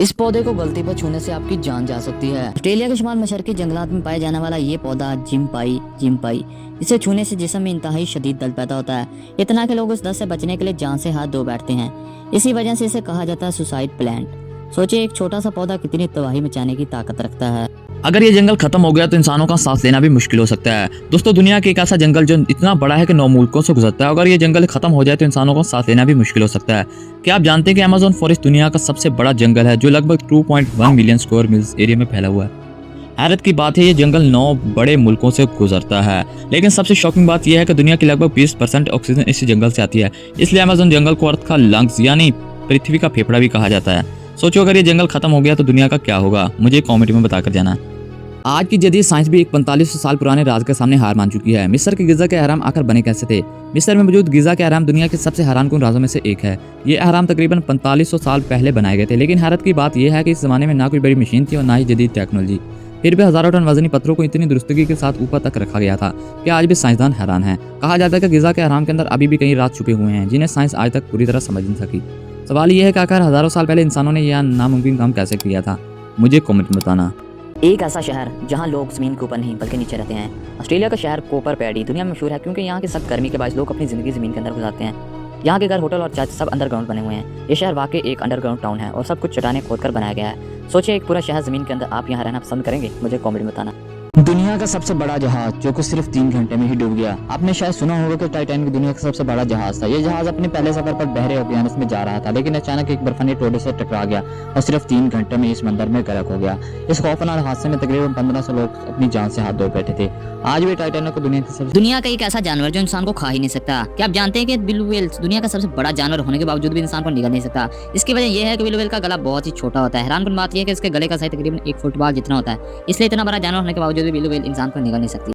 इस पौधे को गलती पर छूने से आपकी जान जा सकती है। ऑस्ट्रेलिया के शुमाल मशरकी जंगलात में पाया जाने वाला ये पौधा जिम्पाई इसे छूने से जिस्म में इंतहाई शदीद दर्द पैदा होता है। इतना कि लोग उस दर्द से बचने के लिए जान से हाथ धो बैठते हैं। इसी वजह से इसे कहा जाता है सुसाइड प्लांट। सोचिए एक छोटा सा पौधा कितनी तबाही मचाने की ताकत रखता है। अगर ये जंगल खत्म हो गया तो इंसानों का सांस लेना भी मुश्किल हो सकता है। दोस्तों, दुनिया के एक ऐसा जंगल जो इतना बड़ा है कि 9 मुल्कों से गुजरता है, अगर ये जंगल खत्म हो जाए तो इंसानों को सांस लेना भी मुश्किल हो सकता है। क्या आप जानते हैं कि अमेज़न फॉरेस्ट दुनिया का सबसे बड़ा जंगल है जो लगभग 2.1 मिलियन स्क्वायर मील्स एरिया में फैला हुआ है। हैरत की बात है ये जंगल 9 बड़े मुल्कों से गुजरता है, लेकिन सबसे शॉकिंग बात यह है कि दुनिया की लगभग 20% ऑक्सीजन इस जंगल से आती है। इसलिए अमेज़न जंगल को अर्थ का लंग्स यानी पृथ्वी का फेफड़ा भी कहा जाता है। सोचो अगर ये जंगल खत्म हो गया तो दुनिया का क्या होगा, मुझे कमेंट में बताकर जाना। आज की जदीद साइंस भी एक 4500 साल पुराने राज के सामने हार मान चुकी है। मिस्र के गिज़ा के अहराम आखिर बने कैसे थे? मिस्र में मौजूद गिज़ा के अहराम दुनिया के सबसे हैरानकुन राजों में से एक है। ये अहराम तकरीबन 4500 साल पहले बनाए गए थे, लेकिन हैरत की बात यह है कि इस जमाने में ना कोई बड़ी मशीन थी और ना ही जदीद टेक्नोलॉजी। फिर भी हजारों टन वजनी पत्थरों को इतनी दुरुस्तगी के साथ ऊपर तक रखा गया था कि आज भी साइंसदान हैरान हैं। कहा जाता है कि गिज़ा के अहराम के अंदर अभी भी कई राज छुपे हुए हैं जिन्हें साइंस आज तक पूरी तरह समझ नहीं सकी। सवाल यह है कि आखिर हजारों साल पहले इंसानों ने यह नामुमकिन काम कैसे किया था? मुझे कमेंट में बताना। एक ऐसा शहर जहां लोग जमीन के ऊपर नहीं बल्कि नीचे रहते हैं। ऑस्ट्रेलिया का शहर कोपर पैडी दुनिया में मशहूर है क्योंकि यहाँ की सख्त गर्मी के बायस लोग अपनी ज़िंदगी ज़मीन के अंदर गुजारते हैं। यहाँ के घर, होटल और चर्च सब अंडरग्राउंड बने हुए हैं। ये शहर वाकई एक अंडरग्राउंड टाउन है और सब कुछ चट्टानें खोदकर बनाया गया है। सोचिए एक पूरा शहर ज़मीन के अंदर, आप यहाँ रहना पसंद करेंगे? मुझे कमेंट में बताना। दुनिया का सबसे बड़ा जहाज जो कि सिर्फ 3 घंटे में ही डूब गया। आपने शायद सुना होगा कि टाइटैनिक दुनिया का सबसे बड़ा जहाज था। ये जहाज अपने पहले सफर पर बहरे ओशियानस में जा रहा था, लेकिन अचानक एक बर्फानी टोडे से टकरा गया और सिर्फ 3 घंटे में इस मंदिर में गर्क हो गया। इस खौफनाक हादसे में तकरीबन 1500 लोग अपनी जान से हाथ धो बैठे थे। आज भी टाइटैनिक को दुनिया का एक ऐसा जानवर जो इंसान को खा ही नहीं सकता। क्या आप जानते हैं कि ब्लू व्हेल दुनिया का सबसे बड़ा जानवर होने के बावजूद भी इंसान को निगल नहीं सकता? इसकी वजह यह है कि ब्लू व्हेल का गला बहुत ही छोटा होता है। हैरानकुन बात यह है कि इसके गले का साइज तकरीबन 1 फुटबॉल जितना होता है। इसलिए इतना बड़ा जानवर होने के बावजूद भी ब्लू व्हेल इंसान को निगल नहीं सकती।